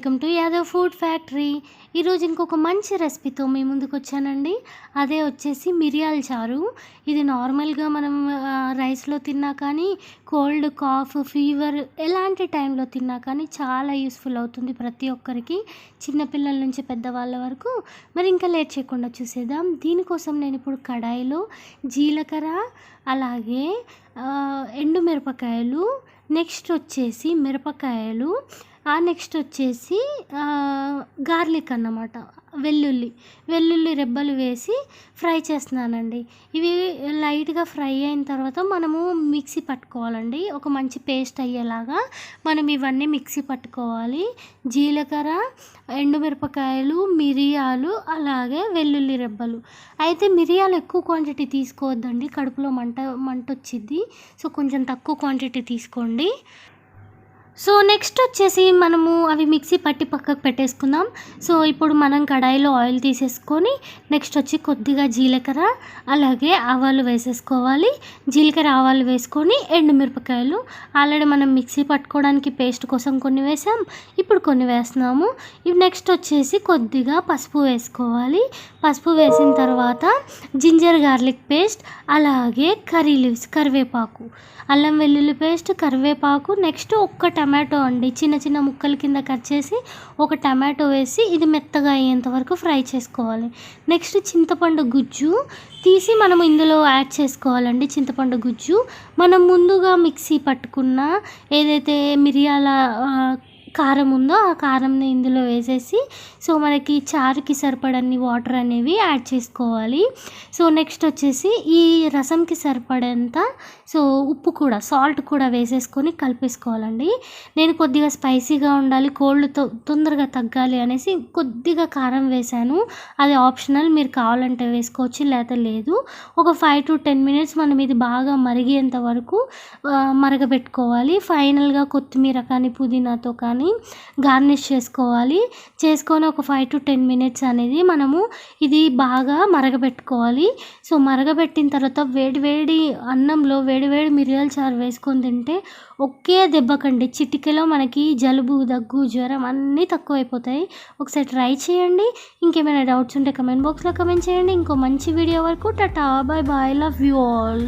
Welcome to Yadav food factory. ఈరోజు ఇంకొక మంచి రెసిపీతో మీ ముందుకు వచ్చానండి. అదే వచ్చేసి మిరియాల చారు. ఇది నార్మల్గా మనం రైస్లో తిన్నా కానీ, కోల్డ్, కాఫ్, ఫీవర్ ఎలాంటి టైంలో తిన్నా కానీ చాలా యూస్ఫుల్ అవుతుంది ప్రతి ఒక్కరికి, చిన్నపిల్లల నుంచి పెద్దవాళ్ళ వరకు. మరి ఇంకా లేట్ చేయకుండా చూసేద్దాం. దీనికోసం నేను ఇప్పుడు కడాయిలో జీలకర్ర, అలాగే ఎండుమిరపకాయలు, నెక్స్ట్ వచ్చేసి మిరపకాయలు, నెక్స్ట్ వచ్చేసి గార్లిక్ అన్నమాట, వెల్లుల్లి రెబ్బలు వేసి ఫ్రై చేస్తున్నానండి. ఇవి లైట్గా ఫ్రై అయిన తర్వాత మనము మిక్సీ పట్టుకోవాలండి. ఒక మంచి పేస్ట్ అయ్యేలాగా మనం ఇవన్నీ మిక్సీ పట్టుకోవాలి. జీలకర్ర, ఎండుమిరపకాయలు, మిరియాలు, అలాగే వెల్లుల్లి రెబ్బలు. అయితే మిరియాలు ఎక్కువ క్వాంటిటీ తీసుకోవద్దండి, కడుపులో మంట వచ్చిద్ది. సో కొంచెం తక్కువ క్వాంటిటీ తీసుకోండి. సో నెక్స్ట్ వచ్చేసి మనము అవి మిక్సీ పట్టి పక్కకు పెట్టేసుకుందాం. సో ఇప్పుడు మనం కడాయిలో ఆయిల్ తీసేసుకొని నెక్స్ట్ వచ్చి కొద్దిగా జీలకర్ర, అలాగే ఆవాలు వేసేసుకోవాలి. జీలకర్ర ఆవాలు వేసుకొని ఎండుమిరపకాయలు ఆల్రెడీ మనం మిక్సీ పట్టుకోవడానికి పేస్ట్ కోసం కొన్ని వేసాం, ఇప్పుడు కొన్ని వేస్తున్నాము. ఇవి నెక్స్ట్ వచ్చేసి కొద్దిగా పసుపు వేసుకోవాలి. పసుపు వేసిన తర్వాత జింజర్ గార్లిక్ పేస్ట్, అలాగే కర్రీ లీవ్స్, కరివేపాకు, అల్లం వెల్లుల్లి పేస్ట్, కరివేపాకు, నెక్స్ట్ ఒక్క టమాటో అండి, చిన్న చిన్న ముక్కల కింద కట్ చేసి ఒక టమాటో వేసి ఇది మెత్తగా అయ్యేంత వరకు ఫ్రై చేసుకోవాలి. నెక్స్ట్ చింతపండు గుజ్జు తీసి మనం ఇందులో యాడ్ చేసుకోవాలండి. చింతపండు గుజ్జు మనం ముందుగా మిక్సీ పట్టుకున్న ఏదైతే మిరియాల కారం ఉందో ఆ కారంని ఇందులో వేసేసి సో మనకి చారుకి సరిపడన్ని వాటర్ అనేవి యాడ్ చేసుకోవాలి. సో నెక్స్ట్ వచ్చేసి ఈ రసంకి సరిపడేంత సో ఉప్పు కూడా, సాల్ట్ కూడా వేసేసుకొని కలిపేసుకోవాలండి. నేను కొద్దిగా స్పైసీగా ఉండాలి, కోల్డ్ తొందరగా తగ్గాలి అనేసి కొద్దిగా కారం వేశాను. అది ఆప్షనల్, మీరు కావాలంటే వేసుకోవచ్చు, లేకపోతే లేదు. ఒక 5 to 10 minutes మనం ఇది బాగా మరిగేంత వరకు మరగబెట్టుకోవాలి. ఫైనల్గా కొత్తిమీర కానీ పుదీనాతో కానీ గార్నిష్ చేసుకొని ఒక 5 to 10 minutes అనేది మనము ఇది బాగా మరగబెట్టుకోవాలి. సో మరగబెట్టిన తర్వాత వేడి అన్నంలో వేడి మిరియాల చారు వేసుకొని తింటే ఒకే దెబ్బకండి చిటికెలో మనకి జలుబు, దగ్గు, జ్వరం అన్నీ తక్కువైపోతాయి. ఒకసారి ట్రై చేయండి. ఇంకేమైనా డౌట్స్ ఉంటే కమెంట్ బాక్స్లో కమెంట్ చేయండి. ఇంకో మంచి వీడియో వరకు tata, bye bye, love you all.